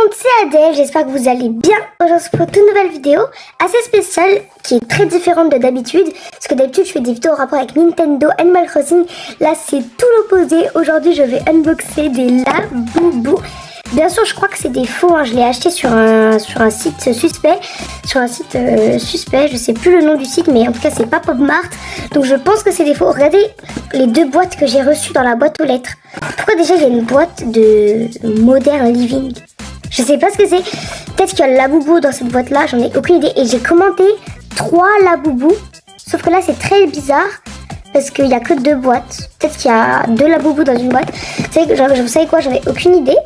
monde, c'est Adèle, j'espère que vous allez bien. Aujourd'hui on se retrouve pour une nouvelle vidéo assez spéciale qui est très différente de d'habitude. Parce que d'habitude je fais des vidéos en rapport avec Nintendo, Animal Crossing. Là c'est tout l'opposé. Aujourd'hui je vais unboxer des Labubu. Bien sûr je crois que c'est des faux, hein. Je l'ai acheté sur un site suspect. Je sais plus le nom du site, mais en tout cas c'est pas PopMart. Donc je pense que c'est des faux. Regardez les deux boîtes que j'ai reçues dans la boîte aux lettres. Pourquoi déjà il y a une boîte de Modern Living? Je sais pas ce que c'est. Peut-être qu'il y a le Labubu dans cette boîte là, j'en ai aucune idée. Et j'ai commandé 3 Labubu. Sauf que là c'est très bizarre. Parce qu'il n'y a que 2 boîtes. Peut-être qu'il y a 2 Labubu dans une boîte. Vous savez quoi, j'en ai aucune idée.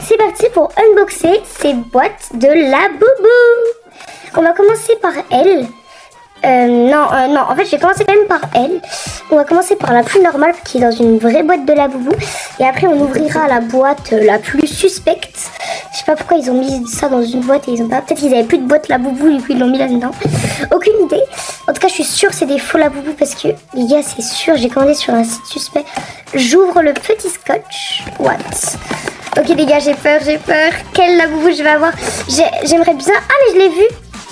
C'est parti pour unboxer ces boîtes de Labubu. On va commencer par elle. Non, en fait je vais commencer quand même par elle. On va commencer par la plus normale qui est dans une vraie boîte de Labubu. Et après on ouvrira la boîte la plus suspecte. Je sais pas pourquoi ils ont mis ça dans une boîte et ils ont pas. Peut-être qu'ils avaient plus de boîte Labubu et puis ils l'ont mis là-dedans. Aucune idée. En tout cas je suis sûre que c'est des faux Labubu parce que les gars c'est sûr, j'ai commandé sur un site suspect. J'ouvre le petit scotch. What? Ok les gars j'ai peur. Quel Labubu je vais avoir? J'aimerais bien... Ah mais je l'ai vu.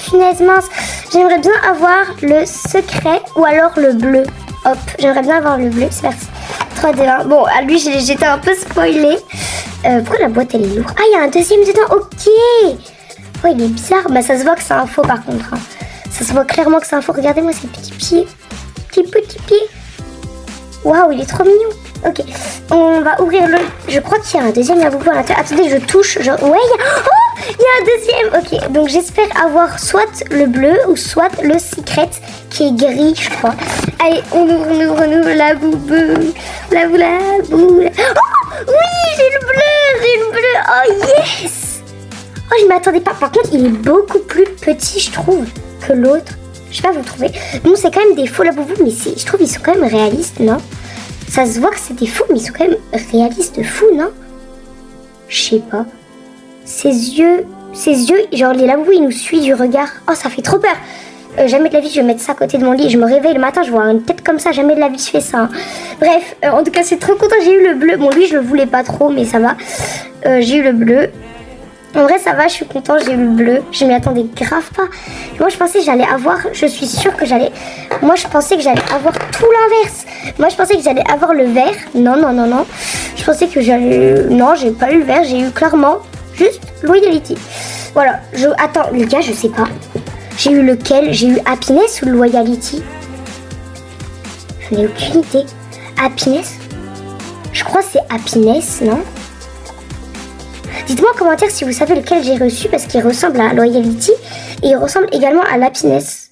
Punaise mince. J'aimerais bien avoir le secret ou alors le bleu. Hop, j'aimerais bien avoir le bleu. C'est parti. 3, 2, 1. Bon, à lui, j'étais un peu spoilée. Pourquoi la boîte, elle est lourde? Ah, il y a un deuxième dedans. Ok. Oh, il est bizarre. Bah, ça se voit que c'est un faux, par contre. Hein. Ça se voit clairement que c'est un faux. Regardez-moi ces petits pieds. Petits pieds. Waouh, il est trop mignon. Ok. On va ouvrir le... Je crois qu'il y a un deuxième Labubu à l'intérieur. Attendez, je touche. Ouais, il y a un deuxième. Ok, donc j'espère avoir soit le bleu ou soit le secret qui est gris, je crois. Allez, on ouvre Labubu. Labubu. Oh, oui, j'ai le bleu. Oh, yes. Oh, je m'attendais pas. Par contre, il est beaucoup plus petit, je trouve, que l'autre. Je sais pas, vous trouvez? Bon, c'est quand même des faux Labubu, mais je trouve qu'ils sont quand même réalistes, non? Ça se voit que c'est des faux, mais ils sont quand même réalistes de fou, non? Je sais pas. Ses yeux, genre les Labubu, ils nous suivent du regard. Oh, ça fait trop peur. Jamais de la vie, je vais mettre ça à côté de mon lit. Je me réveille le matin, je vois une tête comme ça. Jamais de la vie, je fais ça. Hein. Bref, en tout cas, c'est trop content. J'ai eu le bleu. Bon, lui, je le voulais pas trop, mais ça va. J'ai eu le bleu. En vrai, ça va, je suis contente. J'ai eu le bleu. Je m'y attendais grave pas. Moi, je pensais que j'allais avoir... Je suis sûre que j'allais... Moi, je pensais que j'allais avoir tout l'inverse. Moi, je pensais que j'allais avoir le vert. Non. Je pensais que j'allais... Non, j'ai pas eu le vert. J'ai eu clairement... Juste Loyalty. Voilà. Attends, les gars, je sais pas. J'ai eu lequel? J'ai eu Happiness ou Loyalty? Je n'ai aucune idée. Happiness? Je crois que c'est Happiness, non? Dites-moi en commentaire si vous savez lequel j'ai reçu parce qu'il ressemble à Loyalty et il ressemble également à l'Happiness.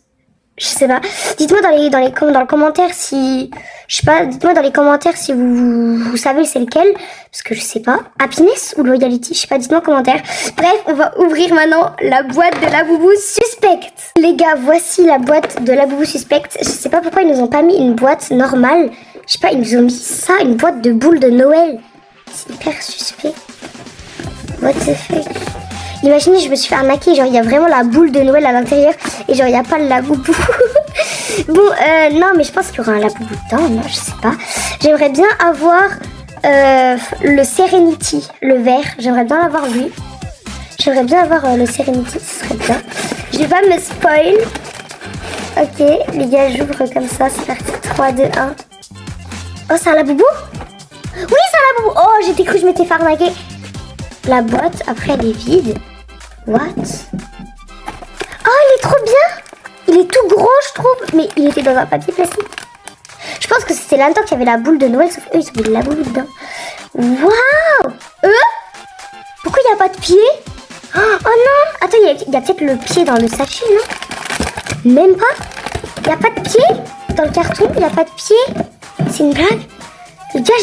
Je sais pas. Dites-moi dans le commentaire si... Je sais pas, dites-moi dans les commentaires si vous savez c'est lequel. Parce que je sais pas. Happiness ou Loyalty? Je sais pas, dites-moi en commentaire. Bref, on va ouvrir maintenant la boîte de Labubu Suspect. Les gars, voici la boîte de Labubu Suspect. Je sais pas pourquoi ils nous ont pas mis une boîte normale. Je sais pas, ils nous ont mis ça, une boîte de boules de Noël. C'est hyper suspect. What the fuck? Imaginez, je me suis fait arnaquer, genre il y a vraiment la boule de Noël à l'intérieur et genre il n'y a pas le Labubu. Bon, non, mais je pense qu'il y aura un Labubu dedans, non, je sais pas. J'aimerais bien avoir le Serenity, le vert. J'aimerais bien l'avoir lui. J'aimerais bien avoir le Serenity, ce serait bien. Je vais pas me spoil. Ok, les gars, j'ouvre comme ça, c'est parti. 3, 2, 1. Oh, c'est un Labubu? Oui, c'est un Labubu. Oh, j'étais cru que je m'étais fait arnaquer. La boîte, après, elle est vide. What? Oh, il est trop bien! Il est tout gros, je trouve. Mais il était dans un papier plastique. Je pense que c'était là-dedans qu'il y avait la boule de Noël, sauf eux, ils ont mis de la boule dedans. Waouh! Pourquoi il n'y a pas de pied? Oh non! Attends, il y a peut-être le pied dans le sachet, non? Même pas? Il n'y a pas de pied? Dans le carton, il n'y a pas de pied? C'est une blague? Les gars,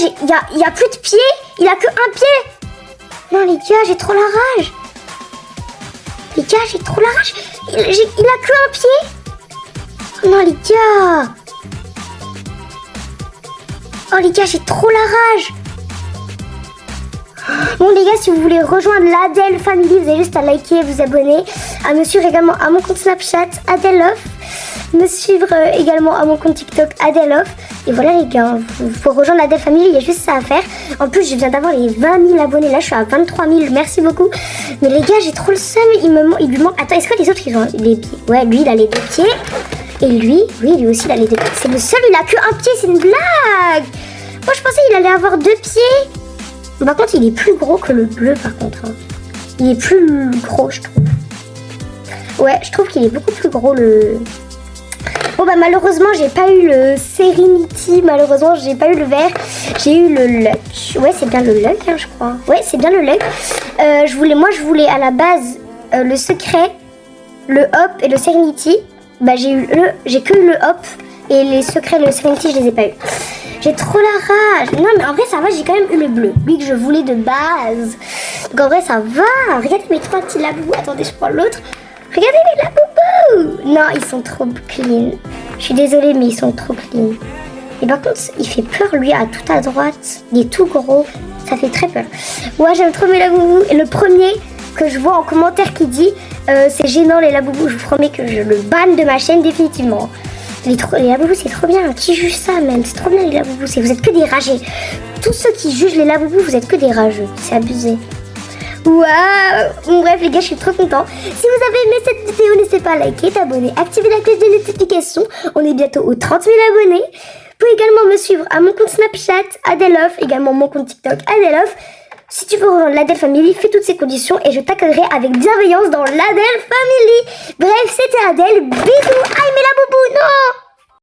il n'y a plus de pied! Il a que un pied! Non les gars, j'ai trop la rage. Les gars, j'ai trop la rage. Il a que un pied. Oh non les gars. Oh les gars, j'ai trop la rage. Bon les gars, si vous voulez rejoindre l'Adèle Family, vous avez juste à liker et vous abonner. À me suivre également à mon compte Snapchat, Adèle Love. Me suivre également à mon compte TikTok, Adèle Love. Et voilà les gars, pour rejoindre l'Adèle Family, il y a juste ça à faire. En plus, je viens d'avoir les 20 000 abonnés. Là, je suis à 23 000. Merci beaucoup. Mais les gars, j'ai trop le seum. Il lui manque... Attends, est-ce que les autres, ils ont les pieds? Ouais, lui, il a les 2 pieds. Et lui aussi, il a les 2 pieds. C'est le seul, il a que un pied. C'est une blague. Moi, je pensais qu'il allait avoir 2 pieds. Par contre, il est plus gros que le bleu, par contre. Hein. Il est plus gros, je trouve. Ouais, je trouve qu'il est beaucoup plus gros, le... Bon bah malheureusement j'ai pas eu le Serenity, malheureusement j'ai pas eu le vert, j'ai eu le Luck. Ouais c'est bien le Luck hein, je crois. Ouais c'est bien le Luck. Je voulais à la base le secret, le Hop et le Serenity. Bah j'ai que eu le Hop et les secrets, le Serenity je les ai pas eu. J'ai trop la rage. Non mais en vrai ça va, j'ai quand même eu le bleu, lui que je voulais de base. Donc en vrai ça va. Regardez mes 3 petits labous. Attendez je prends l'autre. Regardez les laboubous. Non, ils sont trop clean. Je suis désolée, mais ils sont trop clean. Et par contre, il fait peur, lui, à tout à droite. Il est tout gros. Ça fait très peur. Ouais, j'aime trop mes laboubous. Et le premier que je vois en commentaire qui dit c'est gênant les laboubous, je vous promets que je le banne de ma chaîne définitivement. Les laboubous, c'est trop bien. Qui juge ça, même? C'est trop bien, les laboubous. Vous êtes que des ragés. Tous ceux qui jugent les laboubous, vous êtes que des rageux. C'est abusé. Waouh. Bref les gars, je suis trop content. Si vous avez aimé cette vidéo, n'hésitez pas à liker, t'abonner, activer la cloche de notification. On est bientôt aux 30 000 abonnés. Vous pouvez également me suivre à mon compte Snapchat, Adelof, également mon compte TikTok, Adelof. Si tu veux rejoindre l'Adèle Family, fais toutes ces conditions et je t'accueillerai avec bienveillance dans l'Adèle Family. Bref, c'était Adèle. Bisous. Aïe mais la boubou, non.